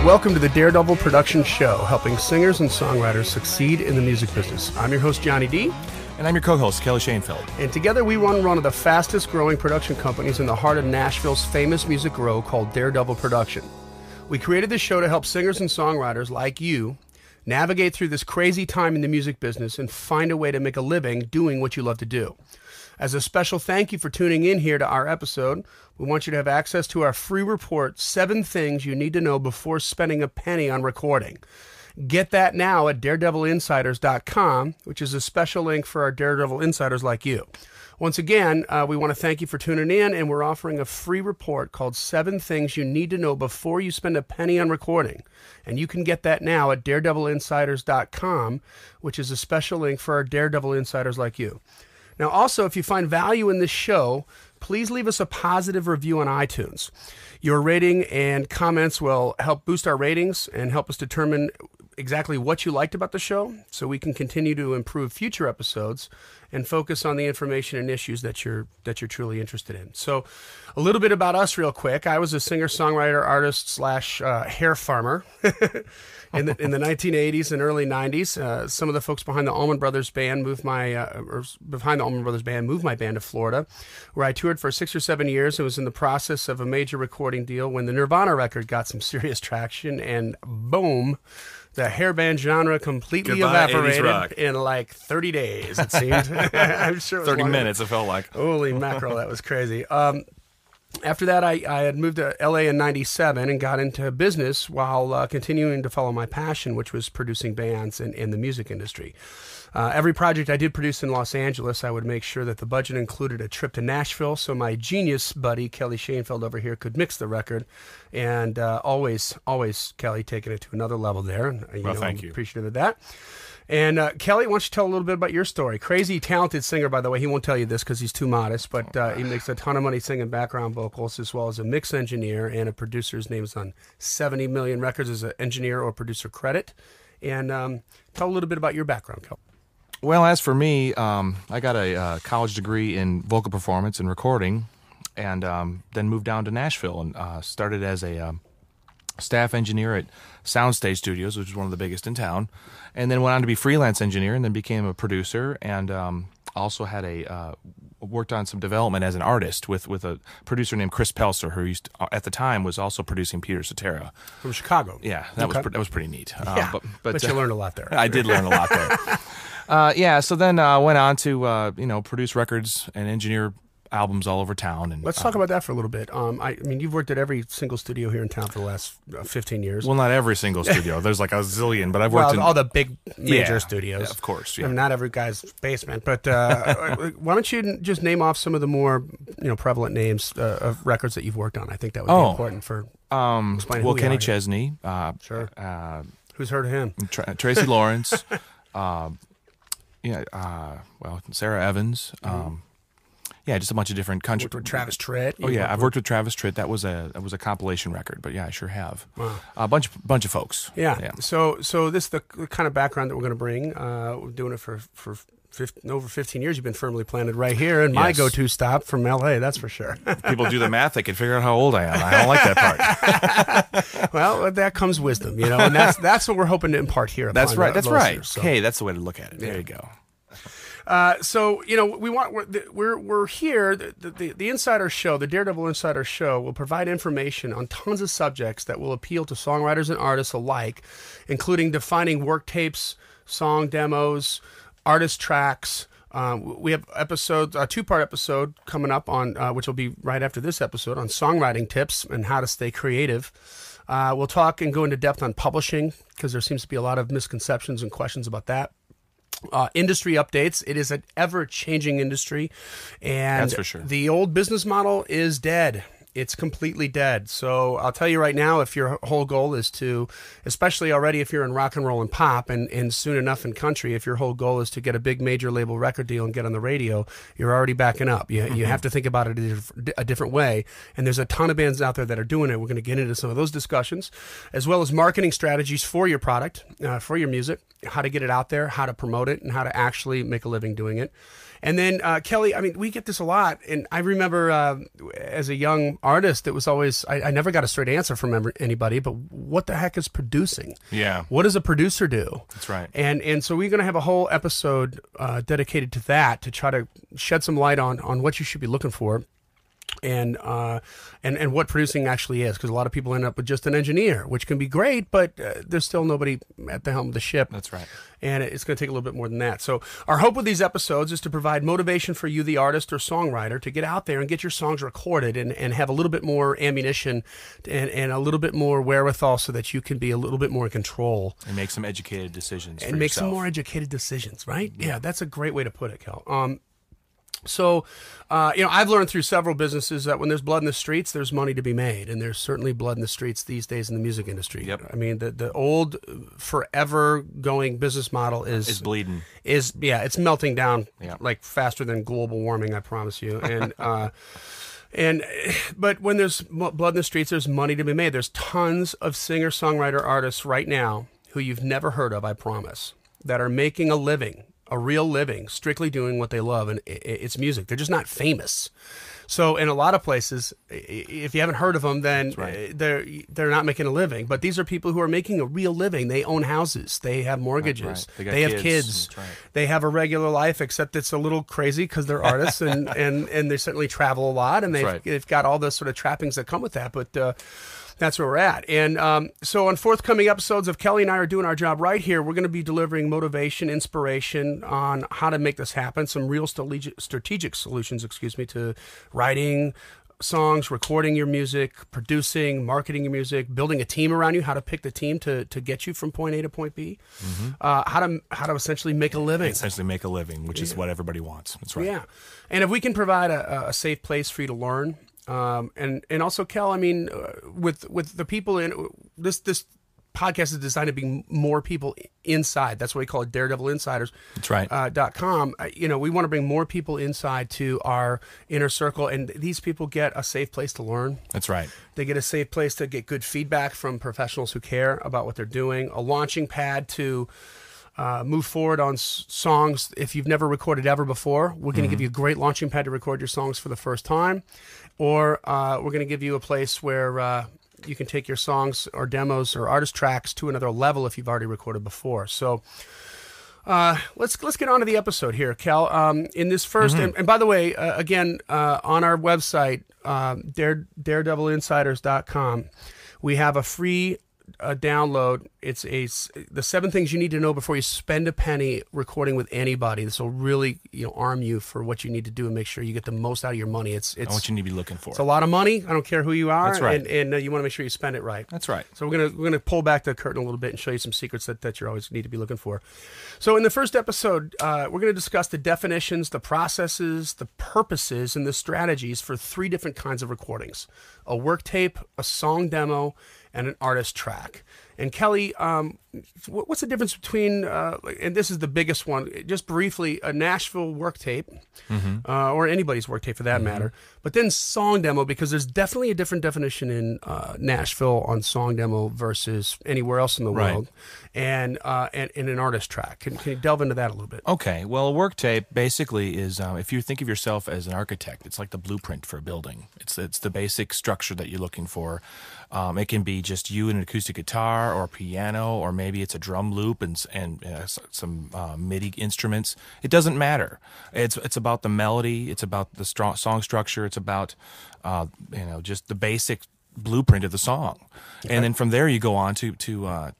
Welcome to the Daredevil Production Show, helping singers and songwriters succeed in the music business. I'm your host, Johnny D. And I'm your co-host, Kelly Schoenfeld. And together we run one of the fastest growing production companies in the heart of Nashville's famous music row called Daredevil Production. We created this show to help singers and songwriters like you navigate through this crazy time in the music business and find a way to make a living doing what you love to do. As a special thank you for tuning in here to our episode, we want you to have access to our free report, 7 Things You Need to Know Before Spending a Penny on Recording. Get that now at daredevilinsiders.com, which is a special link for our Daredevil insiders like you. Once again, we want to thank you for tuning in, and we're offering a free report called 7 Things You Need to Know Before You Spend a Penny on Recording. And you can get that now at daredevilinsiders.com, which is a special link for our Daredevil insiders like you. Now, also, if you find value in this show, please leave us a positive review on iTunes. Your rating and comments will help boost our ratings and help us determine exactly what you liked about the show so we can continue to improve future episodes and focus on the information and issues that you're truly interested in. So a little bit about us real quick. I was a singer, songwriter, artist / hair farmer in the 1980s and early 90s. Some of the folks behind the Allman Brothers Band moved my band to Florida, where I toured for 6 or 7 years and was in the process of a major recording deal when the Nirvana record got some serious traction, and boom, the hair band genre completely evaporated in like 30 days, it seemed. I'm sure it was 30 minutes, it felt like. Holy mackerel, that was crazy. After that, I had moved to LA in 97 and got into business while continuing to follow my passion, which was producing bands in the music industry. Every project I did produce in Los Angeles, I would make sure that the budget included a trip to Nashville so my genius buddy, Kelly Schoenfeld over here, could mix the record. And always, Kelly, taking it to another level there. Thank you. Appreciative of that. And Kelly, why don't you tell a little bit about your story? Crazy talented singer, by the way. He won't tell you this because he's too modest, but he makes a ton of money singing background vocals, as well as a mix engineer and a producer. His name's on 70 million records as an engineer or producer credit. And tell a little bit about your background, Kelly. Well, as for me, I got a college degree in vocal performance and recording, and then moved down to Nashville and started as a staff engineer at Soundstage Studios, which is one of the biggest in town, and then went on to be freelance engineer, and then became a producer, and also had worked on some development as an artist with a producer named Chris Pelser, who at the time was also producing Peter Cetera from Chicago. Yeah, that was pretty neat. Yeah, but you learned a lot there. I did learn a lot there. So then went on to produce records and engineer albums all over town. And let's talk about that for a little bit. I mean, you've worked at every single studio here in town for the last 15 years. Well, not every single studio. There's like a zillion, but I've worked in all the big major studios. Yeah, of course. Yeah. I mean, not every guy's basement, but why don't you just name off some of the more prevalent names of records that you've worked on? I think that would be important for explaining. Well, Kenny Chesney. Sure. Who's heard of him? Tracy Lawrence. Sarah Evans. Just a bunch of different country. Worked with Travis Tritt. Oh yeah, I've worked with Travis Tritt. That was a compilation record, but yeah, I sure have. Wow. A bunch of folks. Yeah. So this is the kind of background that we're going to bring. We're doing it for over 15 years. You've been firmly planted right here, and my go-to stop from LA. That's for sure. If people do the math, they can figure out how old I am. I don't like that part. Well, with that comes wisdom, and that's what we're hoping to impart here. That's right. That's right. Here, so. Hey, that's the way to look at it. There you go. We're here. The Insider Show, the Daredevil Insider Show, will provide information on tons of subjects that will appeal to songwriters and artists alike, including defining work tapes, song demos, artist tracks. We have a 2-part episode coming up on, which will be right after this episode, on songwriting tips and how to stay creative. We'll talk and go into depth on publishing, because there seems to be a lot of misconceptions and questions about that. Industry updates. It is an ever-changing industry, and that's for sure. The old business model is dead. It's completely dead. So I'll tell you right now, if your whole goal is to, especially already if you're in rock and roll and pop, and soon enough in country, if your whole goal is to get a big major label record deal and get on the radio, you're already backing up. You have to think about it a different way. And there's a ton of bands out there that are doing it. We're going to get into some of those discussions, as well as marketing strategies for your product, for your music, how to get it out there, how to promote it, and how to actually make a living doing it. And then, Kelly, I mean, we get this a lot. And I remember as a young artist, it was always, I never got a straight answer from anybody, but what the heck is producing? Yeah. What does a producer do? That's right. And so we're going to have a whole episode dedicated to that, to try to shed some light on what you should be looking for. And what producing actually is, because a lot of people end up with just an engineer, which can be great, but there's still nobody at the helm of the ship. That's right. And it's going to take a little bit more than that. So our hope with these episodes is to provide motivation for you, the artist or songwriter, to get out there and get your songs recorded and have a little bit more ammunition and a little bit more wherewithal so that you can be a little bit more in control. And make some educated decisions. And make some more educated decisions, right? Yeah, that's a great way to put it, Cal. So, I've learned through several businesses that when there's blood in the streets, there's money to be made. And there's certainly blood in the streets these days in the music industry. Yep. I mean, the old, forever going business model is bleeding. It's melting down like faster than global warming, I promise you. And, but when there's blood in the streets, there's money to be made. There's tons of singer, songwriter artists right now who you've never heard of, I promise, that are making a living. A real living, strictly doing what they love, and it's music. They're just not famous. So in a lot of places, if you haven't heard of them, then they're not making a living. But these are people who are making a real living. They own houses. They have mortgages. Right. They have kids. Right. They have a regular life, except it's a little crazy because they're artists and they certainly travel a lot, and they've got all the sort of trappings that come with that. But that's where we're at. And so on forthcoming episodes of Kelly and I Are Doing Our Job Right Here, we're going to be delivering motivation, inspiration on how to make this happen, some real strategic solutions, to writing songs, recording your music, producing, marketing your music, building a team around you, how to pick the team to get you from point A to point B, how to essentially make a living. Essentially make a living, which is what everybody wants. That's right. Yeah. And if we can provide a safe place for you to learn, and also, Kel, I mean, with the people in this podcast is designed to bring more people inside. That's why we call it Daredevil Insiders. That's right. .com. We want to bring more people inside to our inner circle, and these people get a safe place to learn. That's right. They get a safe place to get good feedback from professionals who care about what they're doing, a launching pad to move forward on songs. If you've never recorded ever before, we're going to give you a great launching pad to record your songs for the first time. Or we're going to give you a place where you can take your songs or demos or artist tracks to another level if you've already recorded before. So let's get on to the episode here, Cal. In this first, and by the way, again, on our website, daredevilinsiders.com, we have a free download. It's the 7 things you need to know before you spend a penny recording with anybody. This will really arm you for what you need to do and make sure you get the most out of your money. It's what you need to be looking for. It's a lot of money. I don't care who you are. That's right. And you want to make sure you spend it right. That's right. So we're gonna pull back the curtain a little bit and show you some secrets that you always need to be looking for. So in the first episode, we're going to discuss the definitions, the processes, the purposes, and the strategies for 3 different kinds of recordings: a work tape, a song demo, and an artist track. And Kelly, what's the difference between, and this is the biggest one, just briefly, a Nashville work tape, or anybody's work tape for that matter, but then song demo, because there's definitely a different definition in Nashville on song demo versus anywhere else in the world, and an artist track. Can you delve into that a little bit? Okay. Well, a work tape basically is, if you think of yourself as an architect, it's like the blueprint for a building. It's the basic structure that you're looking for. It can be just you and an acoustic guitar or a piano, or maybe it's a drum loop and some MIDI instruments. It doesn't matter. It's about the melody. It's about the song structure. It's about just the basic blueprint of the song, and then from there you go on to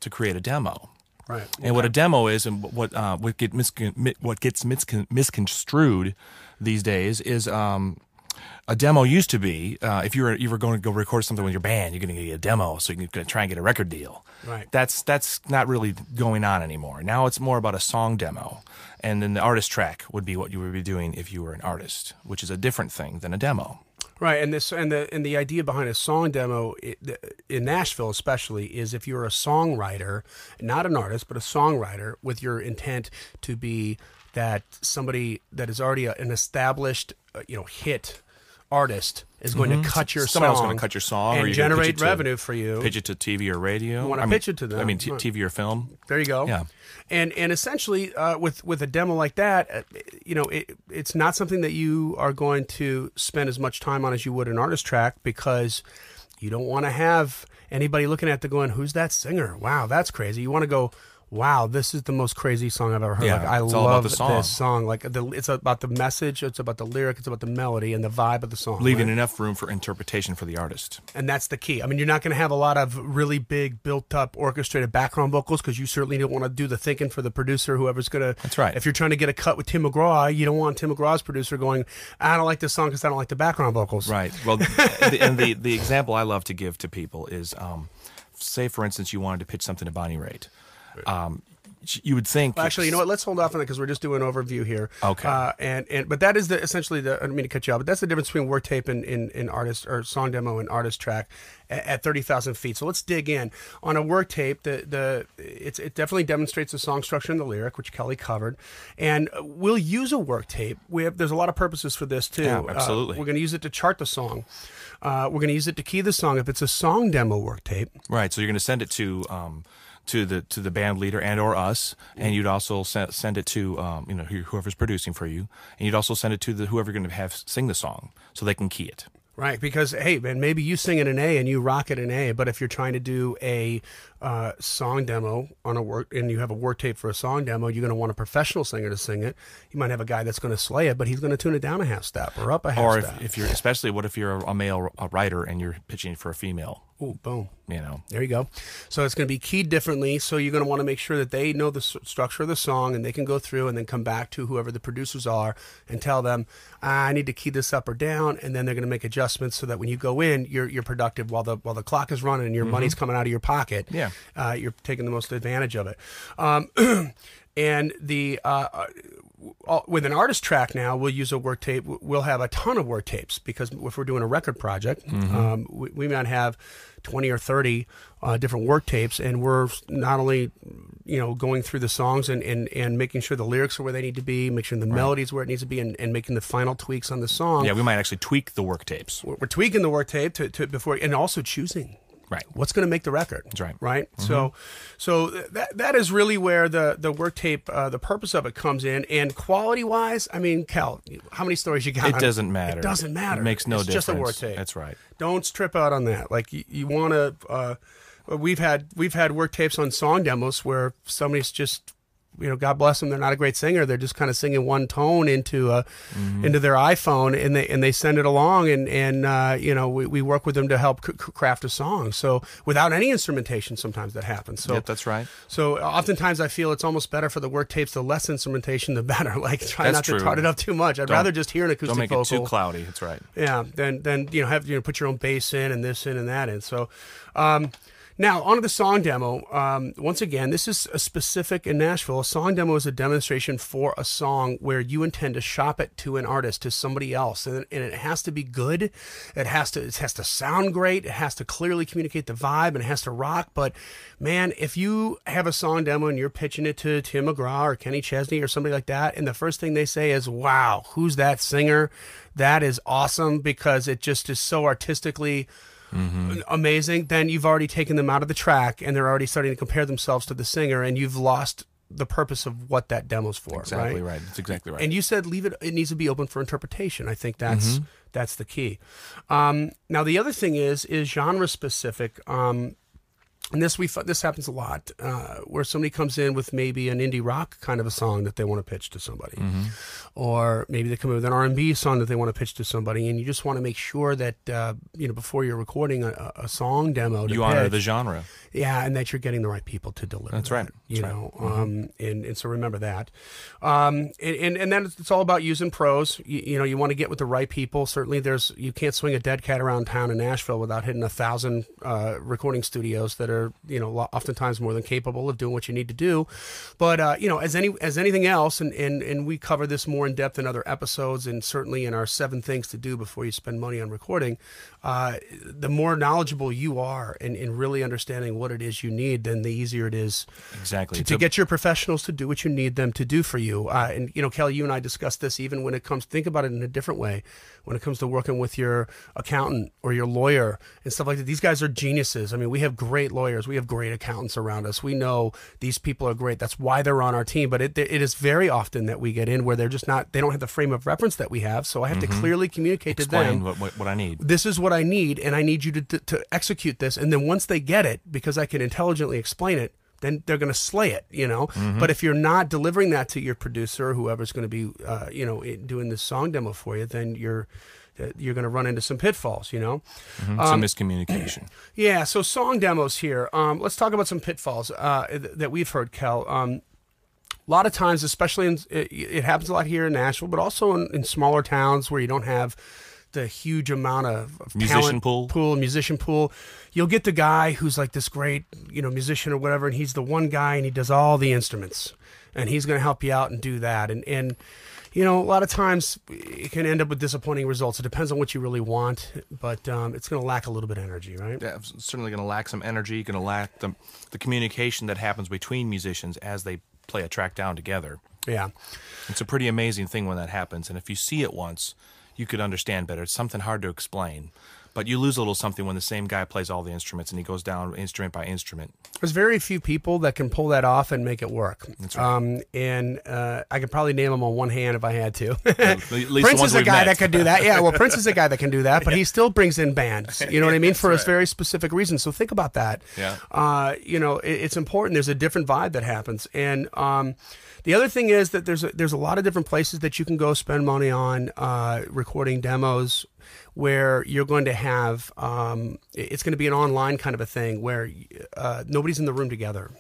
create a demo. Right. And what a demo is, and what gets misconstrued these days is. A demo used to be if you were going to go record something with your band, you're going to get a demo so you can try and get a record deal. Right. That's not really going on anymore. Now it's more about a song demo, and then the artist track would be what you would be doing if you were an artist, which is a different thing than a demo. Right, and the idea behind a song demo in Nashville especially is if you're a songwriter, not an artist, but a songwriter with your intent to be that somebody that is already an established hit artist is going to cut your Somebody else is song going to cut your song and or you're gonna generate pitch it revenue for you. Pitch it to TV or radio. You want to pitch it to them. I mean, TV or film. There you go. Yeah. And essentially, with a demo like that, it's not something that you are going to spend as much time on as you would an artist track, because you don't want to have anybody looking at it going, "Who's that singer? Wow, that's crazy." You want to go, "Wow, this is the most crazy song I've ever heard." Yeah, like, I it's all about love the song. this song. Like it's about the message, it's about the lyric, it's about the melody and the vibe of the song. Leaving right? enough room for interpretation for the artist. And that's the key. I mean, you're not going to have a lot of really big, built-up, orchestrated background vocals, because you certainly don't want to do the thinking for the producer, whoever's going to... That's right. If you're trying to get a cut with Tim McGraw, you don't want Tim McGraw's producer going, "I don't like this song because I don't like the background vocals." Right. Well, the example I love to give to people is, say, for instance, you wanted to pitch something to Bonnie Raitt. You would think. Well, actually, you know what? Let's hold off on that because we're just doing an overview here. Okay. But that is essentially the. I don't mean to cut you off, but that's the difference between work tape and artist, or song demo and artist track at 30,000 feet. So let's dig in on a work tape. It definitely demonstrates the song structure and the lyric, which Kelly covered, and we'll use a work tape. There's a lot of purposes for this too. Yeah, absolutely. We're going to use it to chart the song. We're going to use it to key the song if it's a song demo work tape. Right. So you're going to send it to the band leader and or us, and you'd also send it to whoever's producing for you, and you'd also send it to whoever you're going to have sing the song, so they can key it. Right, because hey, man, maybe you sing it in A and you rock it in A, but if you're trying to do a song demo on a work, and you have a work tape for a song demo, you're going to want a professional singer to sing it. You might have a guy that's going to slay it, but he's going to tune it down a half step or up a half step. Or if you're, especially, what if you're a male writer and you're pitching for a female? Ooh, boom. There you go. So it's going to be keyed differently. So you're going to want to make sure that they know the structure of the song, and they can go through and then come back to whoever the producers are and tell them, "I need to key this up or down," and then they're going to make adjustments so that when you go in, you're productive while the clock is running and your money's coming out of your pocket. Yeah. You're taking the most advantage of it. And with an artist track now, we'll use a work tape. We'll have a ton of work tapes, because if we're doing a record project, we might have 20 or 30 different work tapes, and we're not only going through the songs and making sure the lyrics are where they need to be, making sure the melody's where it needs to be, and making the final tweaks on the song. Yeah, we might actually tweak the work tapes. We're tweaking the work tape to before, and also choosing. Right. What's going to make the record? That's right. Right. So that is really where the work tape, the purpose of it comes in. And quality wise, I mean, Cal, how many stories you got? It doesn't matter. It doesn't matter. It makes no difference. It's just a work tape. That's right. Don't trip out on that. Like you want to. We've had work tapes on song demos where somebody's just, God bless them, they're not a great singer. They're just kind of singing one tone into their iPhone, and they send it along, and we work with them to help craft a song. So without any instrumentation, sometimes that happens. So yep, that's right. So oftentimes I feel it's almost better for the work tapes, the less instrumentation, the better. Like try not to tart it up too much. I'd rather just hear an acoustic vocal. Don't make it too cloudy. That's right. Yeah. Then have put your own bass in and this in and that in. So. Now, onto the song demo. Once again, this is a specific in Nashville. A song demo is a demonstration for a song where you intend to shop it to an artist, to somebody else, and it has to be good. It has to sound great. It has to clearly communicate the vibe, and it has to rock. But man, if you have a song demo and you're pitching it to Tim McGraw or Kenny Chesney or somebody like that, and the first thing they say is, "Wow, who's that singer? That is awesome," because it just is so artistically amazing, then you've already taken them out of the track, and they're already starting to compare themselves to the singer, and you've lost the purpose of what that demo's for. Exactly right. That's exactly right. And you said it needs to be open for interpretation. I think that's the key. Now the other thing is genre specific. And this happens a lot, where somebody comes in with maybe an indie rock kind of a song that they want to pitch to somebody, or maybe they come in with an R&B song that they want to pitch to somebody, and you just want to make sure that before you're recording a song demo, you honor the genre, and that you're getting the right people to deliver. That's right. And so remember that, and then it's all about using pros. You want to get with the right people. Certainly, you can't swing a dead cat around town in Nashville without hitting 1,000 recording studios that are oftentimes more than capable of doing what you need to do. But as anything else, and we cover this more in depth in other episodes, and certainly in our 7 things to do before you spend money on recording, the more knowledgeable you are in really understanding what it is you need, then the easier it is Exactly. To get your professionals to do what you need them to do for you. And, Kelly, you and I discussed this even when it comes, think about it in a different way, when it comes to working with your accountant or your lawyer and stuff like that. These guys are geniuses. I mean, we have great lawyers. We have great accountants around us. We know these people are great. That's why they're on our team. But it is very often that we get in where they're just not, they don't have the frame of reference that we have. So I have to clearly communicate to them. What I need. This is what I need, and I need you to execute this. And then once they get it, because I can intelligently explain it, then they're going to slay it, But if you're not delivering that to your producer or whoever's going to be, doing this song demo for you, then you're going to run into some pitfalls, Some miscommunication. Yeah, so song demos here. Let's talk about some pitfalls that we've heard, Kel. A lot of times, especially it happens a lot here in Nashville, but also in smaller towns where you don't have the huge amount of musician musician pool. You'll get the guy who's like this great, musician or whatever, and he's the one guy and he does all the instruments, and he's going to help you out and do that. And a lot of times it can end up with disappointing results. It depends on what you really want, but it's going to lack a little bit of energy, right? Yeah, it's certainly going to lack some energy. Going to lack the communication that happens between musicians as they play a track down together. Yeah. It's a pretty amazing thing when that happens, and if you see it once, you could understand better. It's something hard to explain, but you lose a little something when the same guy plays all the instruments and he goes down instrument by instrument. There's very few people that can pull that off and make it work. That's right. And I could probably name them on one hand if I had to. At least Prince is a guy that could do that. Yeah, well, Prince is a guy that can do that, but he still brings in bands. You know what I mean? For a very specific reason. So think about that. Yeah. It's important. There's a different vibe that happens. And the other thing is that there's a lot of different places that you can go spend money on recording demos where you're going to have it's going to be an online kind of a thing where nobody's in the room together.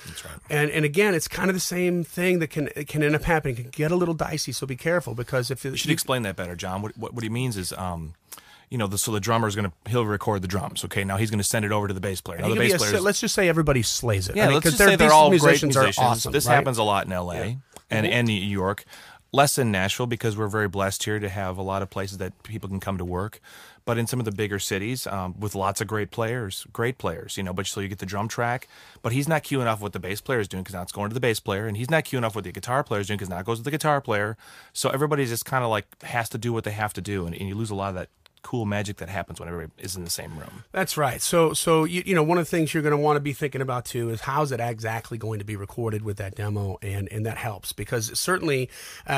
That's right. And again, it's kind of the same thing that can end up happening. It can get a little dicey, so be careful because if you should explain that better, John. What he means is. So the drummer's he'll record the drums. Okay, now he's going to send it over to the bass player. Now the bass player, let's just say everybody slays it. Yeah, let's just say they're all great musicians. Are awesome, this happens a lot in L.A. and New York, less in Nashville because we're very blessed here to have a lot of places that people can come to work. But in some of the bigger cities, with lots of great players, but so you get the drum track, but he's not queuing off what the bass player is doing because now it's going to the bass player, and he's not queuing off what the guitar player is doing because now it goes to the guitar player. So everybody just kind of like has to do what they have to do, and you lose a lot of that cool magic that happens when everybody is in the same room. That's right. So one of the things you're going to want to be thinking about too is how's it exactly going to be recorded with that demo, and that helps because certainly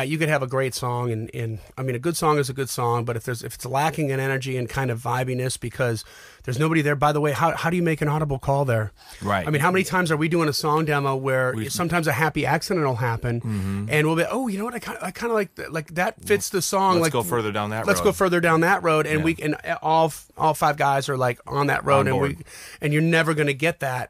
you could have a great song and I mean a good song is a good song, but if it's lacking in energy and kind of vibiness because there's nobody there. By the way, how do you make an audible call there? Right. I mean, how many times are we doing a song demo where sometimes a happy accident will happen, and we'll be, oh, you know what? I kind of like that fits the song. Let's go further down that road. Let's go further down that road, and all five guys are like on that road, and you're never going to get that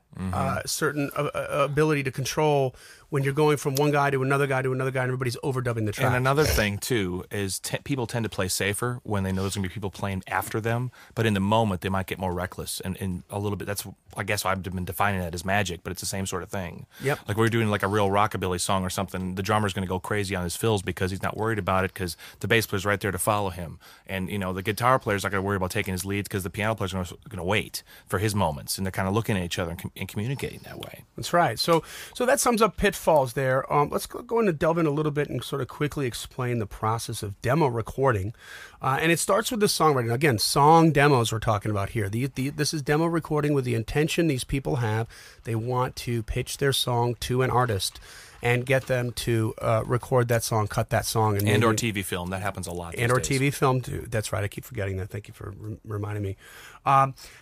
certain ability to control when you're going from one guy to another guy to another guy, and everybody's overdubbing the track. And another thing, too, is people tend to play safer when they know there's going to be people playing after them. But in the moment, they might get more reckless. And a little bit, that's, I guess I've been defining that as magic, but it's the same sort of thing. Yep. Like we're doing like a real rockabilly song or something, the drummer's going to go crazy on his fills because he's not worried about it because the bass player's right there to follow him. And, the guitar player's not going to worry about taking his leads because the piano player's going to wait for his moments. And they're kind of looking at each other and communicating that way. That's right. So that sums up pitfalls there. Let's go in and delve in a little bit and sort of quickly explain the process of demo recording. And it starts with the songwriting. Again, song demos we're talking about here. This is demo recording with the intention these people have. They want to pitch their song to an artist and get them to record that song, cut that song. And or TV film. That happens a lot these days. TV film, too. That's right. I keep forgetting that. Thank you for reminding me.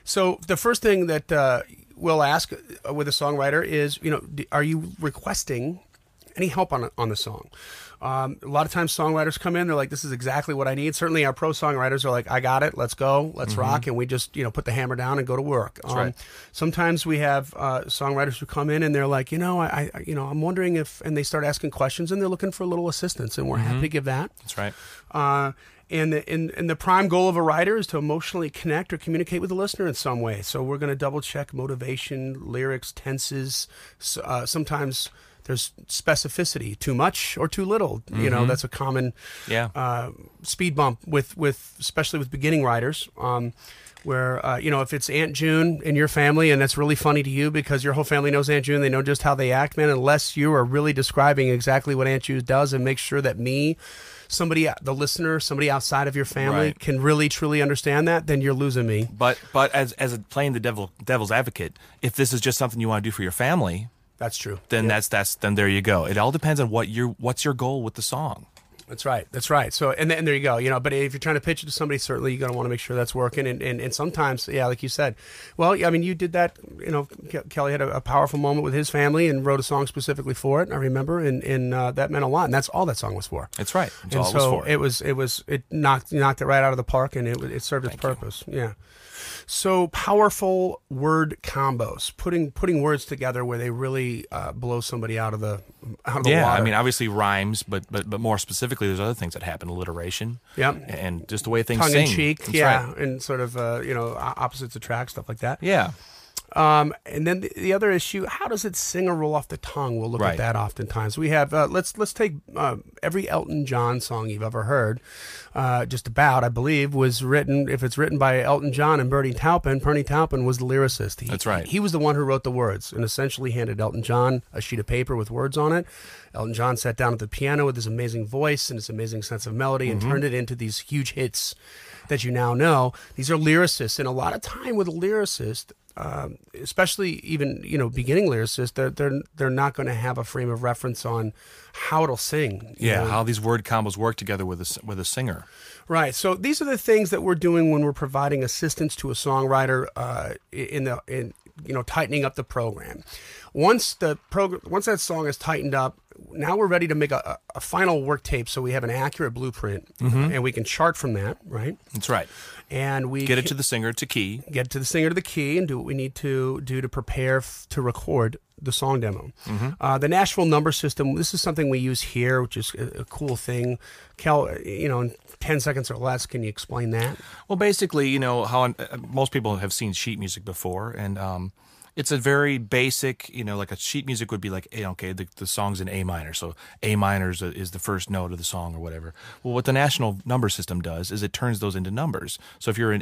So the first thing that we'll ask with a songwriter is, are you requesting any help on the song? A lot of times songwriters come in, they're like, this is exactly what I need. Certainly our pro songwriters are like, I got it, let's go, let's rock, and we just put the hammer down and go to work. That's right. Sometimes we have songwriters who come in and they're like, I'm wondering if, and they start asking questions and they're looking for a little assistance, and we're happy to give that. That's right. And the prime goal of a writer is to emotionally connect or communicate with the listener in some way. So we're going to double check motivation, lyrics, tenses. Sometimes there's specificity, too much or too little. That's a common speed bump with especially with beginning writers. where, if it's Aunt June in your family and that's really funny to you because your whole family knows Aunt June, they know just how they act, man, unless you are really describing exactly what Aunt June does and make sure that the listener, somebody outside of your family can really, truly understand that, then you're losing me. But as playing the devil's advocate, if this is just something you want to do for your family, that's true. Then then there you go. It all depends on what's your goal with the song. That's right. So, and there you go. But if you're trying to pitch it to somebody, certainly you're going to want to make sure that's working. And sometimes, like you said, well, I mean, you did that. Kelly had a powerful moment with his family and wrote a song specifically for it. I remember, and that meant a lot. And that's all that song was for. That's right. That's and all so it was for. It knocked it right out of the park, and it served its purpose. Yeah. So powerful word combos, putting words together where they really blow somebody out of the water. Yeah, I mean, obviously rhymes, but more specifically, there's other things that happen: alliteration, and just the way things tongue sing. in cheek, That's right. and sort of opposites attract, stuff like that. Yeah. And then the other issue: how does it sing or roll off the tongue? We'll look at that oftentimes. We have let's take every Elton John song you've ever heard. Just about, I believe, was written. If it's written by Elton John and Bernie Taupin was the lyricist. That's right. He was the one who wrote the words and essentially handed Elton John a sheet of paper with words on it. Elton John sat down at the piano with his amazing voice and his amazing sense of melody and turned it into these huge hits that you now know. These are lyricists, and a lot of time with a lyricist, especially even beginning lyricists, they're not going to have a frame of reference on how it'll sing. How these word combos work together with a singer. Right. So these are the things that we're doing when we're providing assistance to a songwriter in tightening up the program. Once that song is tightened up, now we're ready to make a final work tape so we have an accurate blueprint and we can chart from that, right? That's right. And we get it to the singer to key. Get it to the singer to the key and do what we need to do to prepare to record the song demo. The Nashville number system, this is something we use here, which is a cool thing. Kel, in 10 seconds or less, can you explain that? Well, basically, how most people have seen sheet music before, and it's a very basic, like a sheet music would be like, okay, the song's in A minor, so A minor is the first note of the song or whatever. Well, what the national number system does is it turns those into numbers. So if you're in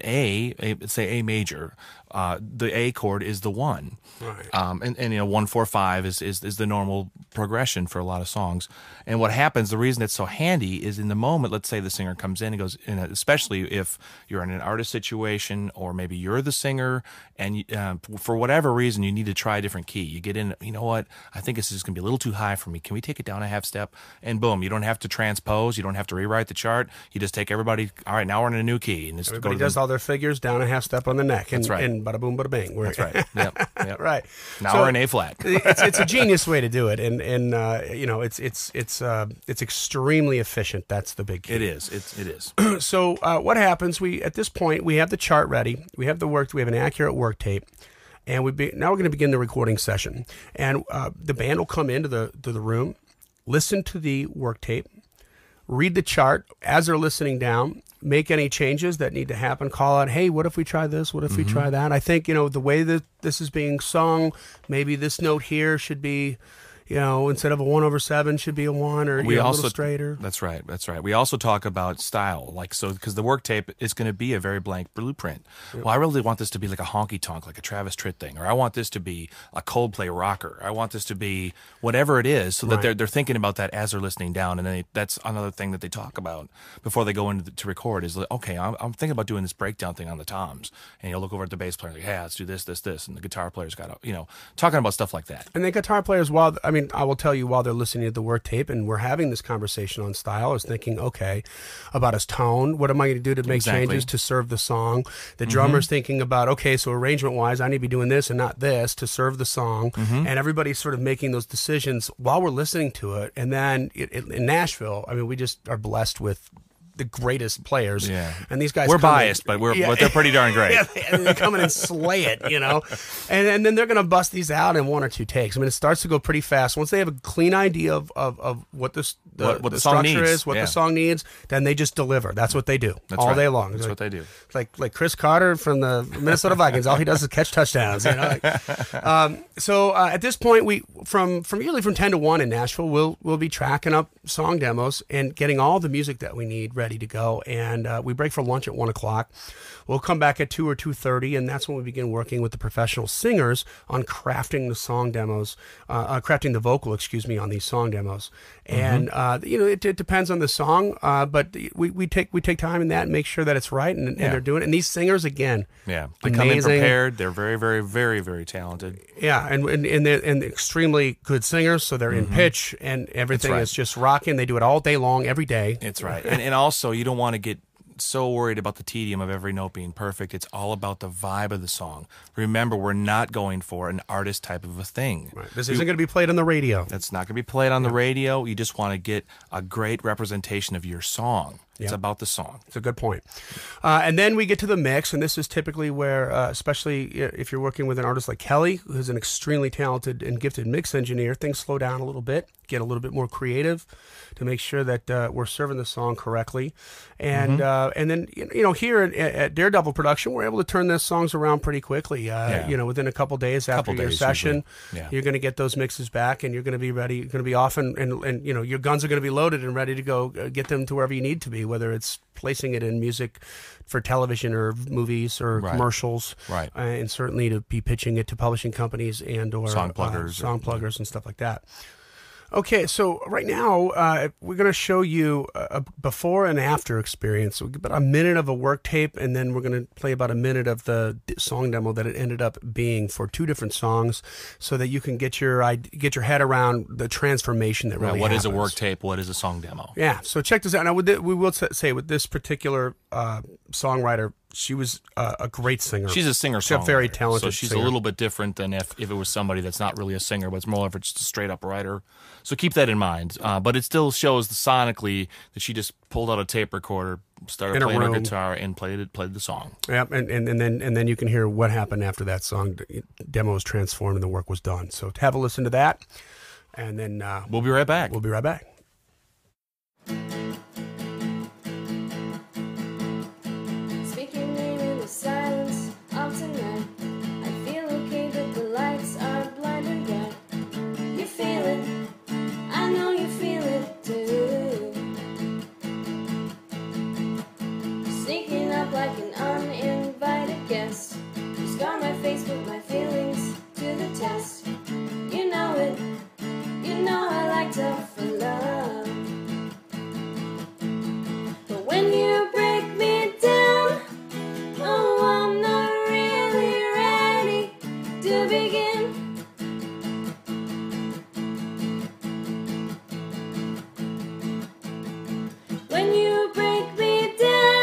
say A major, the A chord is the 1. Right. And 1 4 5 is the normal progression for a lot of songs. And what happens, the reason it's so handy is in the moment, let's say the singer comes in and goes, especially if you're in an artist situation or maybe you're the singer and for whatever reason you need to try a different key. You get in, you know what, I think this is going to be a little too high for me. Can we take it down a half step? And boom, you don't have to transpose. You don't have to rewrite the chart. You just take everybody, all right, now we're in a new key. And everybody does all their figures down a half step on the neck. And, that's right. And bada boom, bada bang. That's right. Yep. Right. Now we're in A flat. It's a genius way to do it. And it's extremely efficient. That's the big key. It is. It is. So what happens, at this point, we have the chart ready. We have we have an accurate work tape. And now we're going to begin the recording session. And the band will come into the room, listen to the work tape, read the chart as they're listening down, make any changes that need to happen, call out, hey, what if we try this? What if we try that? I think, the way that this is being sung, maybe this note here should be, instead of a 1/7 should be a 1 or a little straighter. That's right. We also talk about style, because the work tape is going to be a very blank blueprint. Yep. Well, I really want this to be like a honky tonk, like a Travis Tritt thing, or I want this to be a Coldplay rocker. I want this to be whatever it is, so that they're thinking about that as they're listening down. And that's another thing that they talk about before they go into to record is like, okay, I'm thinking about doing this breakdown thing on the toms, and you'll look over at the bass player like, hey, let's do this, and the guitar player's got talking about stuff like that. And the guitar players, I will tell you while they're listening to the work tape and we're having this conversation on style, I was thinking, okay, about his tone. What am I going to do to make changes to serve the song? The drummer's thinking about, okay, so arrangement-wise, I need to be doing this and not this to serve the song. And everybody's sort of making those decisions while we're listening to it. And then in Nashville, we just are blessed with the greatest players. Yeah. And these guys, we're biased, but they're pretty darn great. And they come in and slay it, and then they're going to bust these out in 1 or 2 takes. It starts to go pretty fast. Once they have a clean idea of what the structure is, what the song needs, then they just deliver. That's what they do all day long. That's what they do. Like Chris Carter from the Minnesota Vikings. All he does is catch touchdowns. So at this point, from usually from 10 to 1 in Nashville, we'll be tracking up song demos and getting all the music that we need ready to go. And we break for lunch at 1 o'clock. We'll come back at 2 or 2:30, and that's when we begin working with the professional singers on crafting the song demos, crafting the vocal, on these song demos. And it depends on the song, but we take time in that and make sure that it's right, and they're doing it. And these singers, again, they come in prepared. They're very, very, very, very talented. Yeah, and they're extremely good singers, so they're in pitch, and everything is just rocking. They do it all day long, every day. It's right. And also, you don't want to get so worried about the tedium of every note being perfect. It's all about the vibe of the song. Remember, we're not going for an artist type of a thing. Right. This isn't going to be played on the radio. That's not going to be played on the radio. You just want to get a great representation of your song. It's about the song. It's a good point. And then we get to the mix, and this is typically where, especially if you're working with an artist like Kelly, who's an extremely talented and gifted mix engineer, things slow down a little bit, get a little bit more creative to make sure that we're serving the song correctly. And then, here at Daredevil Production, we're able to turn those songs around pretty quickly. Within a couple days after your session, you're going to get those mixes back, and you're going to be ready. You're going to be off, and your guns are going to be loaded and ready to go get them to wherever you need to be, whether it's placing it in music for television or movies or commercials, and certainly to be pitching it to publishing companies and or song pluggers and stuff like that. Okay, so right now we're going to show you a before and after experience. So about a minute of a work tape, and then we're going to play about a minute of the song demo that it ended up being for 2 different songs, so that you can get your head around the transformation that really what happens. Is a work tape? What is a song demo? Yeah, so check this out. Now, we will say with this particular songwriter, she was a great singer. She's a singer-songwriter. She's a very talented So she's singer. a little bit different than if it was somebody that's not really a singer, but it's more of just a straight-up writer. So keep that in mind. But it still shows sonically that she just pulled out a tape recorder, started playing her guitar, and played the song. Yeah, and then you can hear what happened after that song. The demo was transformed and the work was done. So have a listen to that, and then we'll be right back. We'll be right back. Like an uninvited guest, you scar my face, put my feelings to the test. You know it, you know I like tough love. But when you break me down, oh, I'm not really ready to begin. When you break me down,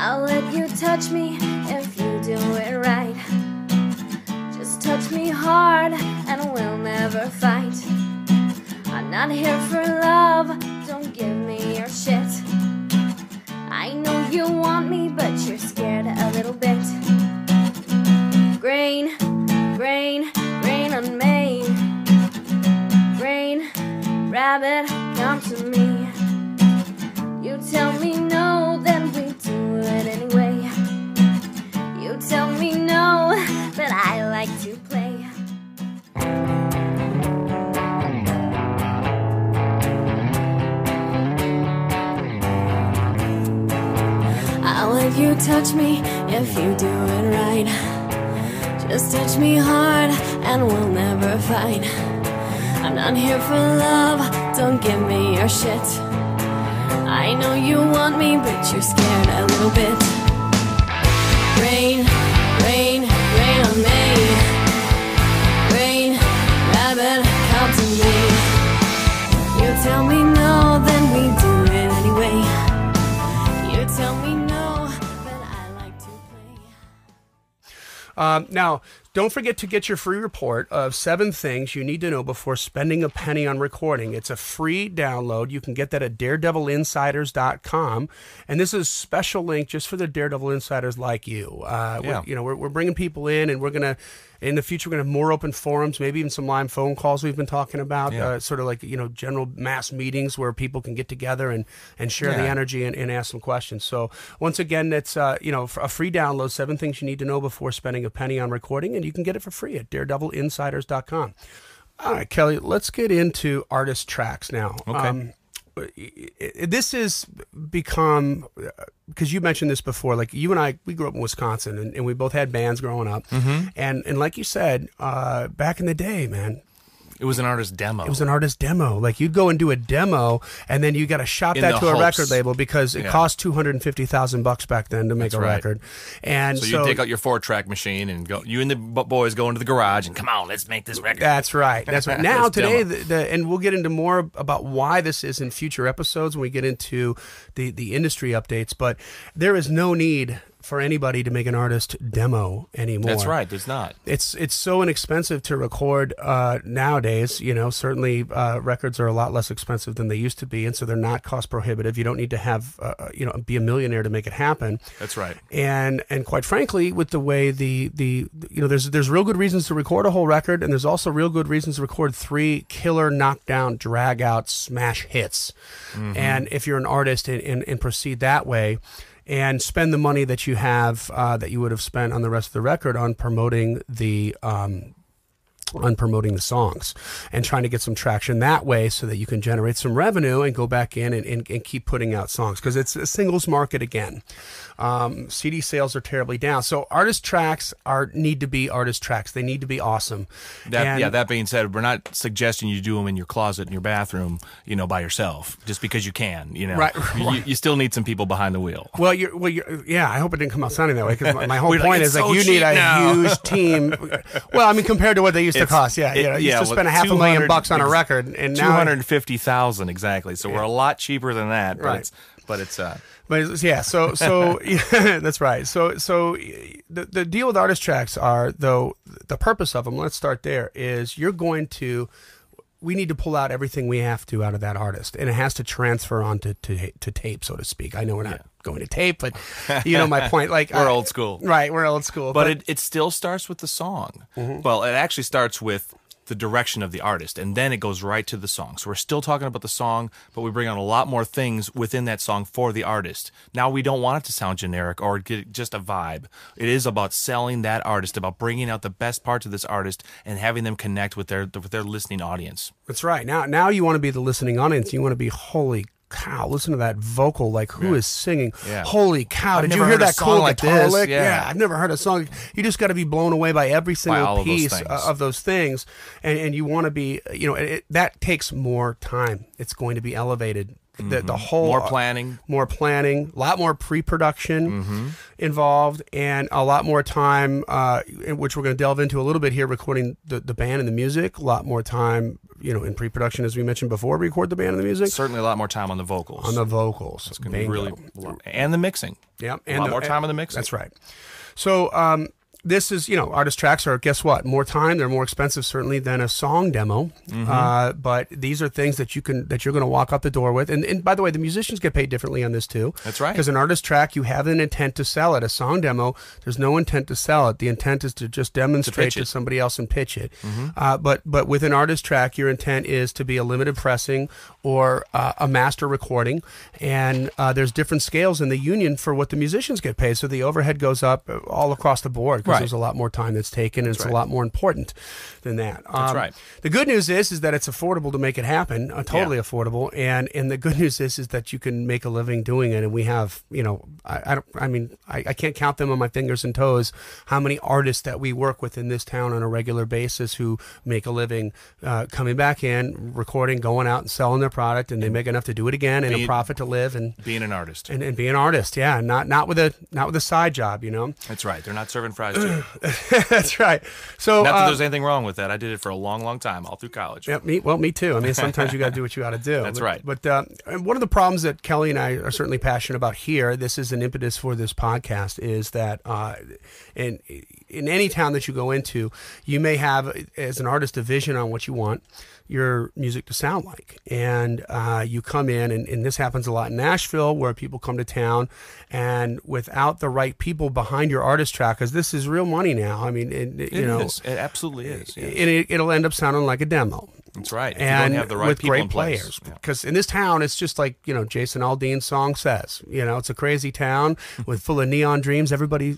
I'll let you touch me if you do it right. Just touch me hard and we'll never fight. I'm not here for love, don't give me your shit. I know you want me, but you're scared a little bit. Grain, grain, grain on Maine. Grain, rabbit, come to me. You tell me no, then we do it anyway. You tell me touch me if you do it right. Just touch me hard and we'll never fight. I'm not here for love, don't give me your shit. I know you want me, but you're scared a little bit. Rain, rain, rain on me. Rain, rabbit, come to me. You tell me no, then we do it anyway. You tell me no, but I like to play. Now, don't forget to get your free report of 7 things you need to know before spending a penny on recording. It's a free download. You can get that at daredevilinsiders.com. And this is a special link just for the Daredevil Insiders like you. We're bringing people in, and we're going to, in the future, we're going to have more open forums, maybe even some live phone calls we've been talking about, sort of like, general mass meetings where people can get together and share the energy and ask some questions. So once again, it's, a free download, 7 things you need to know before spending a penny on recording, and you can get it for free at daredevilinsiders.com. All right, Kelly, let's get into artist tracks now. Okay. This has become, because you mentioned this before, like you and I, we grew up in Wisconsin, and we both had bands growing up. And like you said, back in the day, man, it was an artist demo. It was an artist demo. Like you'd go and do a demo, and then you got to shop that to a record label because it cost $250,000 back then to make a record. And so you take out your 4-track machine and go. You and the boys go into the garage and come on, let's make this record. That's right. That's right. Now today, and we'll get into more about why this is in future episodes when we get into the industry updates. But there is no need for anybody to make an artist demo anymore. That's right. There's not. It's so inexpensive to record nowadays. Certainly records are a lot less expensive than they used to be, and so they're not cost prohibitive. You don't need to have be a millionaire to make it happen. That's right. And quite frankly, with the way there's real good reasons to record a whole record, and there's also real good reasons to record 3 killer, knockdown, drag out, smash hits. And if you're an artist and proceed that way, and spend the money that you have that you would have spent on the rest of the record on promoting the songs and trying to get some traction that way so that you can generate some revenue and go back in and keep putting out songs, because it's a singles market again. CD sales are terribly down. So artist tracks need to be artist tracks. They need to be awesome. That being said, we're not suggesting you do them in your closet, in your bathroom, by yourself, just because you can, Right. You still need some people behind the wheel. Well, I hope it didn't come out sounding that way, because my whole point is you need a huge team. Well, I mean, compared to what they used to cost, you used to spend $500,000 on a record, and now $250,000 exactly. So we're a lot cheaper than that, right? But it's so that's right. So the deal with artist tracks are, though, the purpose of them, let's start there, is we need to pull out everything we have to out of that artist, and it has to transfer onto to tape, so to speak. I know we're not going to tape, but my point. Like we're old school, right? We're old school, but it still starts with the song. Well, it actually starts with the direction of the artist, and then it goes right to the song. So we're still talking about the song, but we bring on a lot more things within that song for the artist. Now we don't want it to sound generic or get just a vibe. It is about selling that artist, about bringing out the best parts of this artist and having them connect with their listening audience. That's right. Now you want to be the listening audience. You want to be, holy cow, listen to that vocal, like who is singing? Holy cow, did you hear that cool guitar lick? I've never heard a song. You just got to be blown away by every single piece of those things, and you want to be, that takes more time. It's going to be elevated. The whole more planning, a lot more pre-production involved, and a lot more time, which we're going to delve into a little bit here, recording the band and the music. A lot more time, in pre-production, as we mentioned before, record the band and the music. Certainly a lot more time on the vocals. It's going to be really, and the mixing. Yeah, and a lot more time on the mixing. That's right. So this is, artist tracks are, guess what? More time. They're more expensive, certainly, than a song demo. But these are things that you're going to walk out the door with. And by the way, the musicians get paid differently on this too. That's right. Because an artist track, you have an intent to sell it. A song demo, there's no intent to sell it. The intent is to just demonstrate to somebody else and pitch it. But with an artist track, your intent is to be a limited pressing or a master recording. And there's different scales in the union for what the musicians get paid. So the overhead goes up all across the board. because Right. there's a lot more time that's taken, and it's a lot more important than that. That's right. The good news is that it's affordable to make it happen, totally affordable, and the good news is that you can make a living doing it. And we have, I can't count them on my fingers and toes how many artists that we work with in this town on a regular basis who make a living coming back in, recording, going out and selling their product, and they make enough to do it again and a profit to live and being an artist and being an artist. Yeah, not with a side job, That's right. They're not serving fries too. That's right. So not that there's anything wrong with that. I did it for a long time, all through college. Yeah, me too. I mean, sometimes you got to do what you got to do. That's right. But one of the problems that Kelly and I are certainly passionate about here, this is an impetus for this podcast, is that in any town that you go into, you may have, as an artist, a vision on what you want your music to sound like. And you come in, and this happens a lot in Nashville, where people come to town, and without the right people behind your artist track, because this is real money now. I mean, It is. It absolutely is. Yes. It'll end up sounding like a demo. That's right. If And you don't have the right with people great in place. players, Yeah. because in this town, it's just like Jason Aldean's song says. It's a crazy town with full of neon dreams. Everybody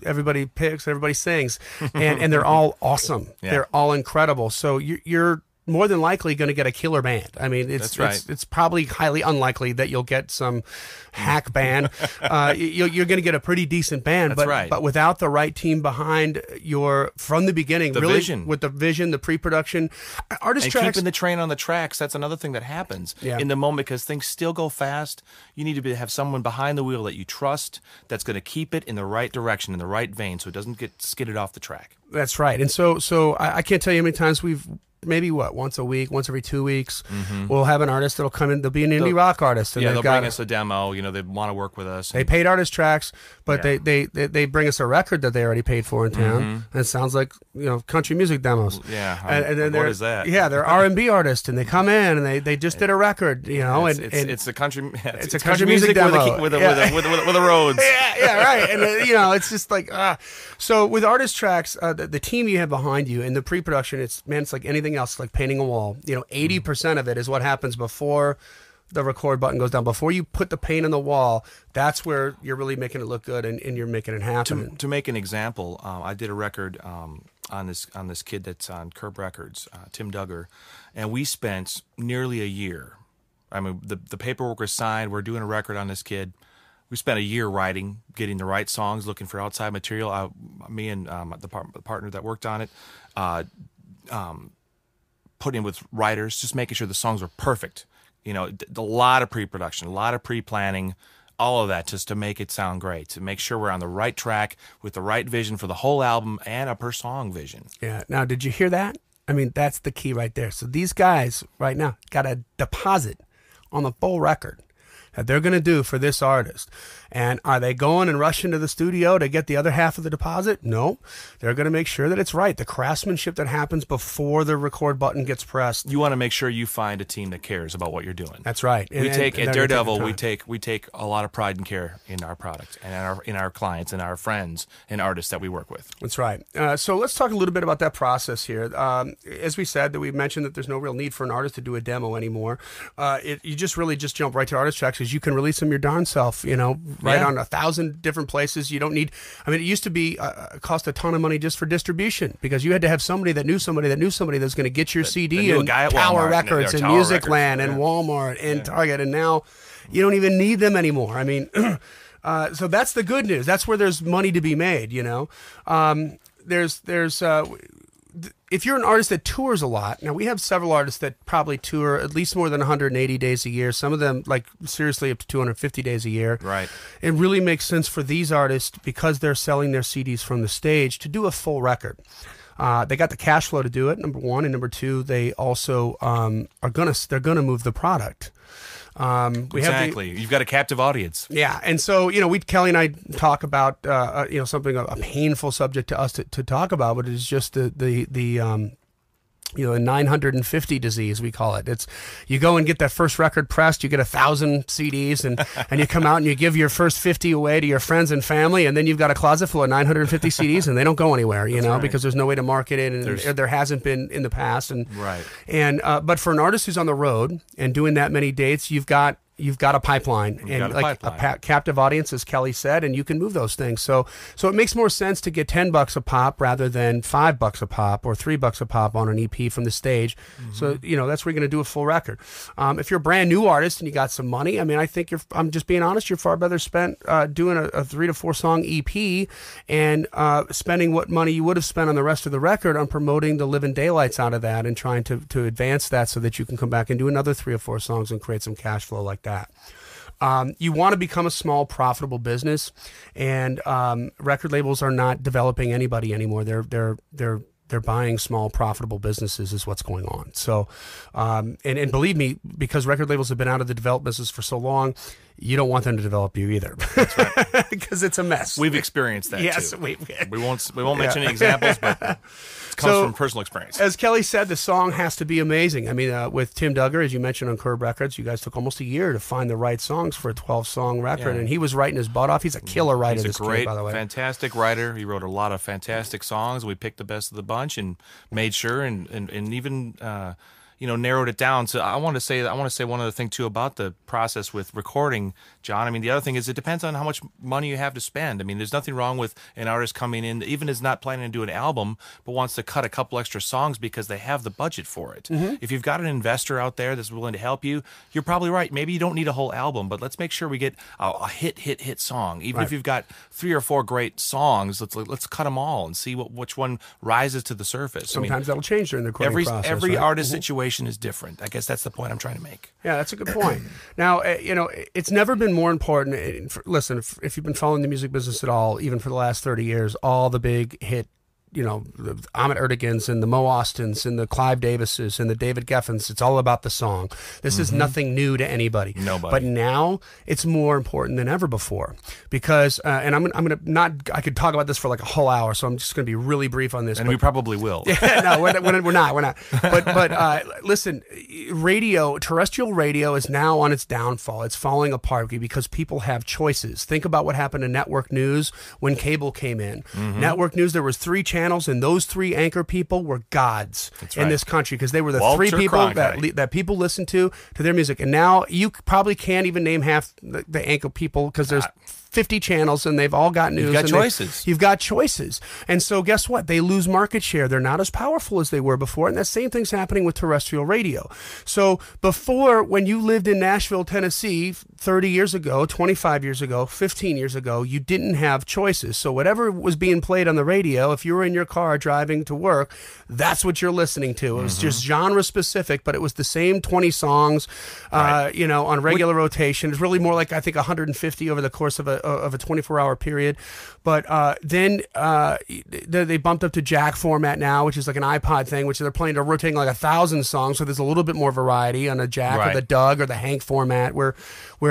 picks, everybody sings, and they're all awesome. Yeah. They're all incredible. So you're more than likely going to get a killer band. I mean, That's right. it's probably highly unlikely that you'll get some hack band. You're going to get a pretty decent band, That's right. but without the right team behind from the beginning, The really vision. with the vision, the pre-production, artist And tracks. keeping the train on the tracks, that's another thing that happens in the moment, because things still go fast. You need to have someone behind the wheel that you trust, that's going to keep it in the right direction, in the right vein, so it doesn't get skidded off the track. That's right. And so I can't tell you how many times we've maybe once a week, once every 2 weeks, we'll have an artist that'll come in. They'll be an indie rock artist, and they'll bring us a demo. They want to work with us. They paid artist tracks, but they bring us a record that they already paid for in town, and it sounds like country music demos. Yeah, and then what is that? Yeah, they're R&B artists, and they come in and they just did a record. It's a country. It's a country music demo with a Rhodes. Yeah, right. And it's just like So with artist tracks, the team you have behind you and the pre-production, it's like anything else, like painting a wall. 80% of it is what happens before the record button goes down. Before you put the paint on the wall, that's where you're really making it look good and you're making it happen. To make an example, I did a record on this kid that's on Curb Records, Tim Duggar, and we spent nearly a year. I mean, the paperwork was signed. We're doing a record on this kid. We spent a year writing, getting the right songs, looking for outside material. Me and the partner that worked on it, put in with writers, just making sure the songs were perfect. A lot of pre-production, a lot of pre-planning, all of that just to make it sound great, to make sure we're on the right track with the right vision for the whole album and a per song vision. Yeah. Now, did you hear that? I mean, that's the key right there. So these guys right now got a deposit on the full record that they're going to do for this artist. And are they going and rushing to the studio to get the other half of the deposit? No. They're going to make sure that it's right. The craftsmanship that happens before the record button gets pressed. You want to make sure you find a team that cares about what you're doing. That's right. At Daredevil, we take a lot of pride and care in our product and in our clients and our friends and artists that we work with. That's right. So let's talk a little bit about that process here. As we said, that we mentioned that there's no real need for an artist to do a demo anymore. You just jump right to artist tracks, because you can release them your darn self, on 1,000 different places. You don't need, it used to be cost a ton of money just for distribution, because you had to have somebody that knew somebody that knew somebody that's going to get your CD in Tower Records and Musicland and Walmart and Target, and now you don't even need them anymore. So that's the good news. That's where there's money to be made. If you're an artist that tours a lot, now we have several artists that probably tour at least more than 180 days a year. Some of them, like, seriously up to 250 days a year. Right. It really makes sense for these artists, because they're selling their CDs from the stage, to do a full record. They got the cash flow to do it, number one, and number two, they also they're gonna move the product. Exactly. You've got a captive audience. Yeah, and so Kelly and I talk about something, a painful subject to us to talk about, but it's just the 950 disease, we call it. It's, you go and get that first record pressed, you get 1,000 CDs, and you come out and you give your first 50 away to your friends and family, and then you've got a closet full of 950 CDs, and they don't go anywhere, right. Because there's no way to market it, and there hasn't been in the past. Right. But for an artist who's on the road and doing that many dates, you've got you've got a pipeline and like a captive audience, as Kelly said, and you can move those things. So it makes more sense to get $10 a pop rather than $5 a pop or $3 a pop on an EP from the stage. So that's where you're going to do a full record. If you're a brand new artist and you got some money, I mean, I think I'm just being honest, you're far better spent doing a 3 to 4 song EP and spending what money you would have spent on the rest of the record on promoting the living daylights out of that and trying to advance that so that you can come back and do another 3 or 4 songs and create some cash flow like that. You want to become a small, profitable business, and record labels are not developing anybody anymore. They're buying small, profitable businesses is what's going on. So, and believe me, because record labels have been out of the development business for so long, you don't want them to develop you either. That's right. Because it's a mess. We've experienced that yes, too. We won't mention any examples, but it comes from personal experience. As Kelly said, the song has to be amazing. I mean, with Tim Duggar, as you mentioned on Curb Records, you guys took almost a year to find the right songs for a 12-song record, and he was writing his butt off. He's a killer writer. He's a great, by the way. Fantastic writer. He wrote a lot of fantastic songs. We picked the best of the bunch and made sure and even narrowed it down. So I want to say one other thing too about the process with recording, John. I mean, the other thing is it depends on how much money you have to spend. I mean, there's nothing wrong with an artist coming in, even is not planning to do an album, but wants to cut a couple extra songs because they have the budget for it. If you've got an investor out there that's willing to help you, you're probably right. Maybe you don't need a whole album, but let's make sure we get a hit song. Even if you've got 3 or 4 great songs, let's cut them all and see which one rises to the surface. Sometimes that'll change during the recording process. Every artist situation is different. I guess that's the point I'm trying to make. Yeah, that's a good point. Now, it's never been more important. Listen, if you've been following the music business at all, even for the last 30 years, all the big hit, the Ahmet Ertegans and the Mo Austins and the Clive Davises and the David Geffens, it's all about the song. This is nothing new to anybody. Nobody. But now it's more important than ever before because, and I'm gonna not. I could talk about this for like a whole hour, so I'm just gonna be really brief on this. And we probably will. No, we're not. But listen, terrestrial radio is now on its downfall. It's falling apart because people have choices. Think about what happened to network news when cable came in. Network news, there was 3 channels, and those 3 anchor people were gods in this country because they were the Walter 3 people Cronkite. that people listened to their music. And now you probably can't even name half the anchor people because there's 50 channels and they've all got news. You've got choices. You've got choices. And so guess what? They lose market share. They're not as powerful as they were before. And that same thing's happening with terrestrial radio. So before, when you lived in Nashville, Tennessee, 30 years ago, 25 years ago, 15 years ago, you didn't have choices. So whatever was being played on the radio, if you were in your car driving to work, that's what you're listening to. It was just genre specific, but it was the same 20 songs, on regular rotation. It's really more like, I think, 150 over the course of a 24-hour period. But then they bumped up to jack format now, which is like an iPod thing, which they're playing to rotating like 1,000 songs. So there's a little bit more variety on a jack or the Doug or the Hank format where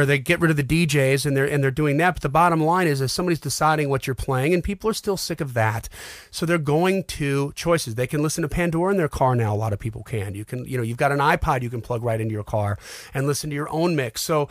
they get rid of the DJs and they're doing that. But the bottom line is somebody's deciding what you're playing, and people are still sick of that. So they're going to choices. They can listen to Pandora in their car now. A lot of people can. You can, you've got an iPod you can plug right into your car and listen to your own mix. So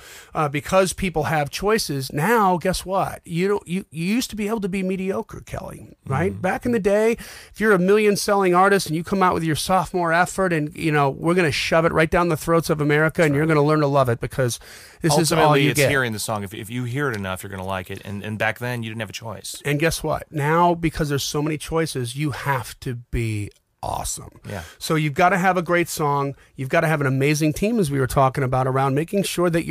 because people have choices now, guess what? You used to be able to be mediocre, Kelly, right? Back in the day, if you're a million-selling artist and you come out with your sophomore effort and, we're going to shove it right down the throats of America, and you're going to learn to love it because this is all you get. It's hearing the song. If you hear it enough, you're going to like it. And back then, you didn't have a choice. And guess what? Now, because there's so many choices, you have to be awesome. Yeah. So you've got to have a great song. You've got to have an amazing team, as we were talking about, around making sure that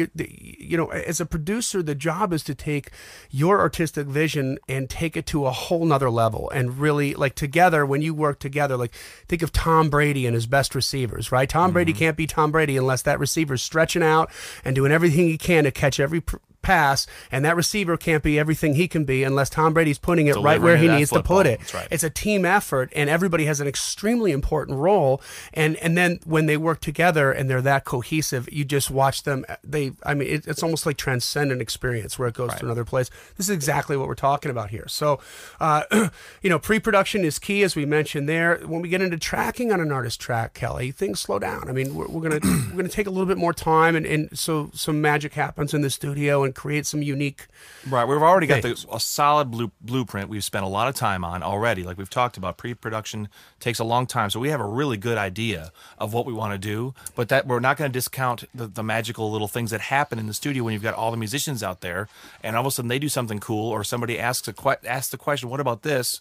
as a producer, the job is to take your artistic vision and take it to a whole nother level. And really, like, together, when you work together, like, think of Tom Brady and his best receivers, right? Tom Brady can't be Tom Brady unless that receiver's stretching out and doing everything he can to catch every pass, and that receiver can't be everything he can be unless Tom Brady's putting it right where he needs to put it. That's right. It's a team effort, and everybody has an extremely important role. And then when they work together and they're that cohesive, you just watch them. It's almost like transcendent experience where it goes to another place. This is exactly what we're talking about here. So, pre-production is key, as we mentioned there. When we get into tracking on an artist track, Kelly, things slow down. I mean, we're gonna take a little bit more time, and so some magic happens in the studio. and create some unique. Right, we've already got a solid blueprint we've spent a lot of time on already. Like we've talked about, pre-production takes a long time, so we have a really good idea of what we want to do, but that we're not going to discount the magical little things that happen in the studio when you've got all the musicians out there, and all of a sudden they do something cool, or somebody asks the question, what about this?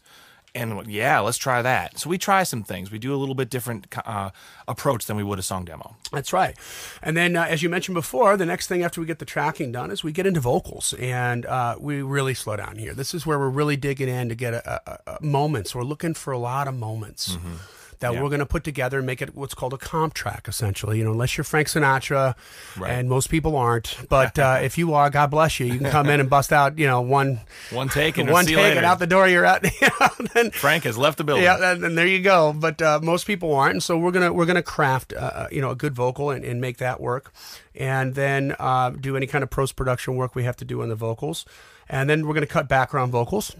And yeah, let's try that. So we try some things. We do a little bit different approach than we would a song demo. That's right. And then, as you mentioned before, the next thing after we get the tracking done is we get into vocals, and we really slow down here. This is where we're really digging in to get moments. We're looking for a lot of moments. That we're going to put together and make it what's called a comp track, essentially. Unless you're Frank Sinatra, and most people aren't. But if you are, God bless you. You can come in and bust out, one take and and out the door you're at. Then, Frank has left the building. Yeah, and there you go. But most people aren't, and so we're gonna craft a good vocal and make that work, and then do any kind of post production work we have to do on the vocals. And then we're going to cut background vocals.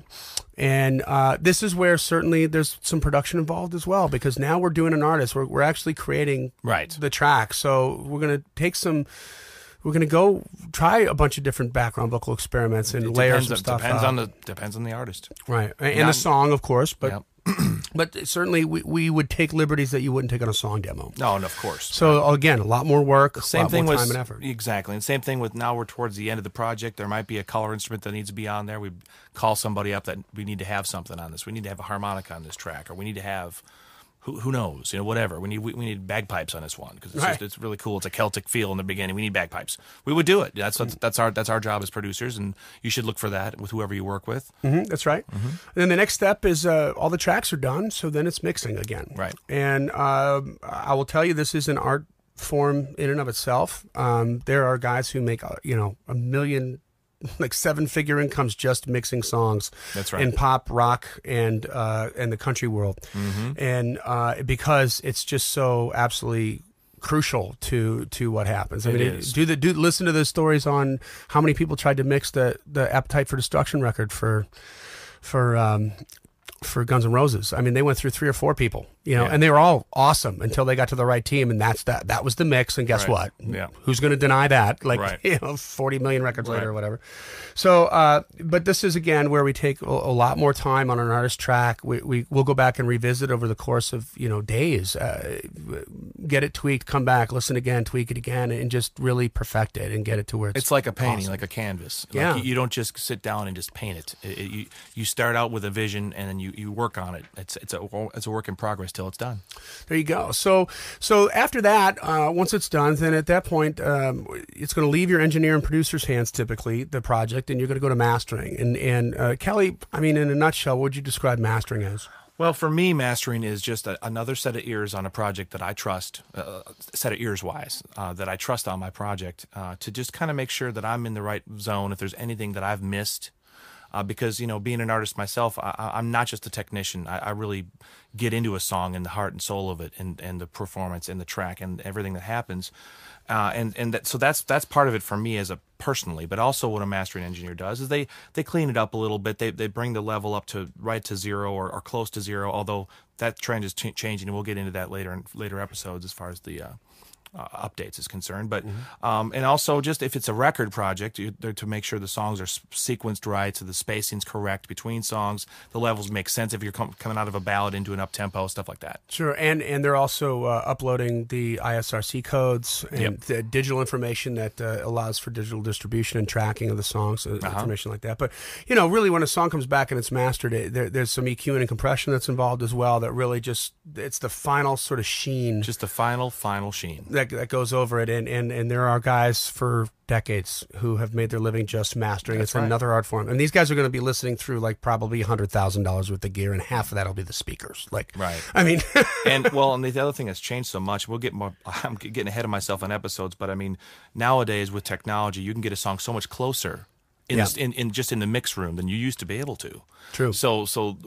And this is where certainly there's some production involved as well, because now we're doing an artist. We're actually creating the track. So we're going to we're going to go try a bunch of different background vocal experiments and layers and stuff. Depends on the artist. Right. And the song, of course. But but certainly we would take liberties that you wouldn't take on a song demo. No, of course. So again, a lot more work, same thing more with time and effort. Exactly. And same thing with now we're towards the end of the project. There might be a color instrument that needs to be on there. We call somebody up that we need to have something on this. We need to have a harmonica on this track, or we need to have who knows, whatever. We need bagpipes on this one because it's really cool. It's a Celtic feel in the beginning. We need bagpipes. We would do it. That's our job as producers, and you should look for that with whoever you work with. That's right. And then the next step is all the tracks are done, so then it's mixing again. Right. And I will tell you, this is an art form in and of itself. There are guys who make a million, like 7-figure incomes just mixing songs. That's right. In pop, rock, and the country world, and because it's just so absolutely crucial to what happens. I mean, listen to the stories on how many people tried to mix the Appetite for Destruction record for Guns N' Roses. I mean, they went through 3 or 4 people, and they were all awesome until they got to the right team, and that was the mix. And guess what? Yeah. Who's going to deny that? 40 million records later or whatever. So, but this is again where we take a lot more time on an artist track. We'll go back and revisit over the course of days, get it tweaked, come back, listen again, tweak it again, and just really perfect it and get it to where it's like a painting, awesome. Like a canvas. Yeah. Like you don't just sit down and just paint it. You start out with a vision and then you work on it. It's a work in progress till it's done. There you go. So after that, once it's done, then at that point, it's going to leave your engineer and producer's hands, typically, the project, and you're going to go to mastering. And Kelly, I mean, in a nutshell, what would you describe mastering as? Well, for me, mastering is just another set of ears on a project that I trust, set of ears-wise, that I trust on my project, to just kind of make sure that I'm in the right zone if there's anything that I've missed. Because, being an artist myself, I'm not just a technician. I really get into a song and the heart and soul of it, and the performance and the track and everything that happens. So that's part of it for me personally. But also what a mastering engineer does is they clean it up a little bit. They bring the level up to right to zero or close to zero, although that trend is changing, and we'll get into that later in later episodes as far as the updates is concerned. But and also just if it's a record project, to make sure the songs are sequenced right, so the spacing's correct between songs, the levels make sense if you're coming out of a ballad into an up-tempo, stuff like that. Sure, and they're also uploading the ISRC codes and the digital information that allows for digital distribution and tracking of the songs, information like that. But, really when a song comes back and it's mastered, there's some EQing and compression that's involved as well that really it's the final sort of sheen. Just the final sheen. That goes over it, and there are guys for decades who have made their living just mastering. It's another art form, and these guys are going to be listening through like probably $100,000 worth of gear, and half of that'll be the speakers. I mean, and the other thing that's changed so much. We'll get more. I'm getting ahead of myself on episodes, but I mean, nowadays with technology, you can get a song so much closer in the mix room than you used to be able to. True.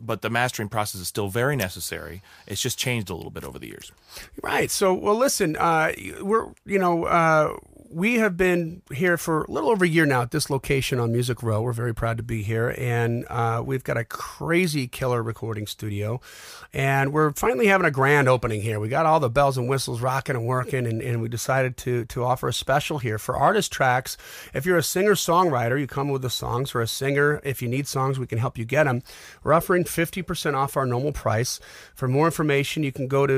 But the mastering process is still very necessary. It's just changed a little bit over the years. Right. So, well, listen, we have been here for a little over a year now at this location on Music Row. We're very proud to be here, and we've got a crazy killer recording studio, and we're finally having a grand opening here. We got all the bells and whistles rocking and working, and we decided to offer a special here for artist tracks. If you're a singer-songwriter, you come with the songs, or a singer, if you need songs, we can help you get them. We're offering 50% off our normal price. For more information, you can go to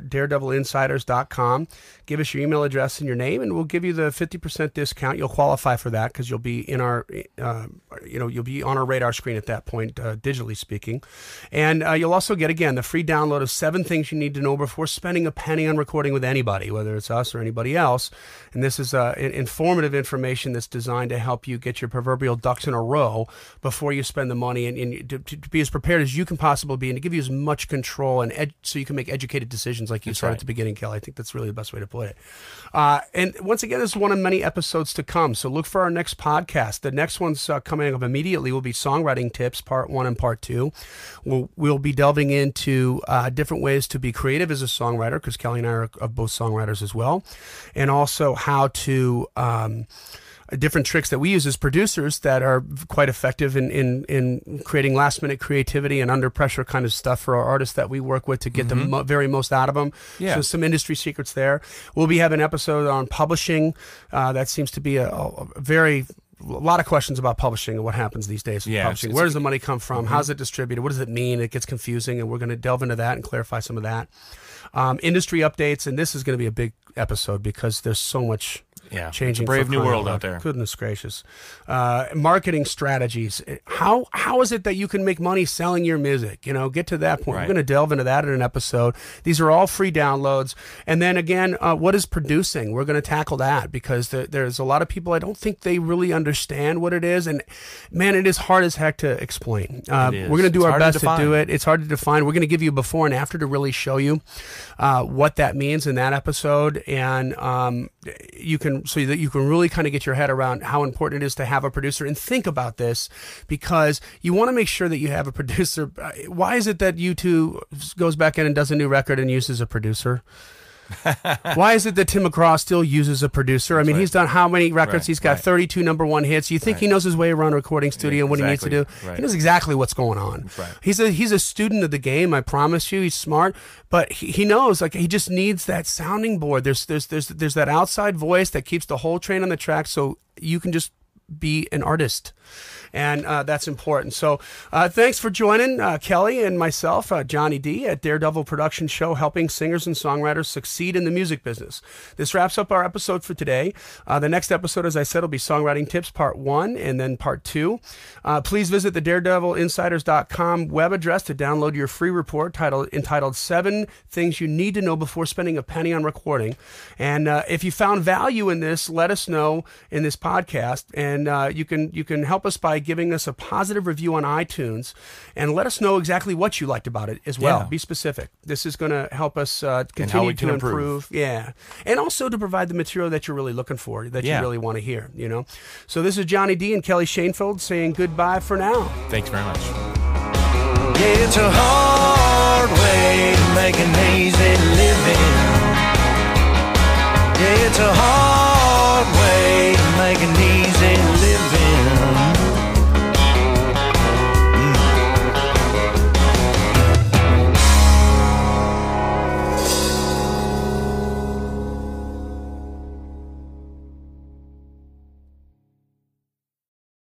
daredevilinsiders.com, give us your email address and your name, and we'll give you the 50% discount. You'll qualify for that because you'll be in our, you'll be on our radar screen at that point, digitally speaking. And you'll also get, again, the free download of 7 things you need to know before spending a penny on recording with anybody, whether it's us or anybody else. And this is informative information that's designed to help you get your proverbial ducks in a row before you spend the money, and to be as prepared as you can possibly be, and to give you as much control and so you can make educated decisions, like you said at the beginning, Kelly. I think that's really the best way to put it. And once again, this is one of many episodes to come, so look for our next podcast. The next one's coming up immediately will be Songwriting Tips, Part 1 and Part 2. We'll be delving into different ways to be creative as a songwriter, because Kelly and I are both songwriters as well, and also how to different tricks that we use as producers that are quite effective in creating last-minute creativity and under-pressure kind of stuff for our artists that we work with to get the very most out of them. Yeah. So some industry secrets there. We'll be having an episode on publishing. That seems to be a lot of questions about publishing and what happens these days with publishing. Where does the money come from? How's it distributed? What does it mean? It gets confusing, and we're going to delve into that and clarify some of that. Industry updates, and this is going to be a big episode because there's so much changing. It's a brave new world out there. Goodness gracious. Marketing strategies. How is it that you can make money selling your music? Get to that point. We're going to delve into that in an episode. These are all free downloads. And then again, what is producing? We're going to tackle that because there's a lot of people, I don't think they really understand what it is. And man, it is hard as heck to explain. We're going to do our best to do it. It's hard to define. We're going to give you a before and after to really show you what that means in that episode. And so that you can really kind of get your head around how important it is to have a producer. And think about this, because you want to make sure that you have a producer. Why is it that U2 goes back in and does a new record and uses a producer? Why is it that Tim McGraw still uses a producer? I mean, he's done how many records? He's got 32 #1 hits. You think he knows his way around a recording studio and what he needs to do? He knows exactly what's going on. He's a student of the game, I promise you. He's smart, but he knows, like, he just needs that sounding board. There's that outside voice that keeps the whole train on the track, so you can just be an artist. And that's important. So thanks for joining Kelly and myself, Johnny D, at Daredevil Production Show, helping singers and songwriters succeed in the music business. This wraps up our episode for today. The next episode, as I said, will be Songwriting Tips Part 1 and then Part 2. Please visit the daredevilinsiders.com web address to download your free report entitled 7 Things You Need to Know Before Spending a Penny on Recording. And if you found value in this, let us know in this podcast. And you can help us by giving us a positive review on iTunes, and let us know exactly what you liked about it as well. Be specific. This is going to help us continue to improve. Yeah. And also to provide the material that you're really looking for, that you really want to hear, So this is Johnny D and Kelly Schoenfeld saying goodbye for now. Thanks very much. Yeah, it's a hard way to make an easy living. Yeah, it's a hard way to make an easy living.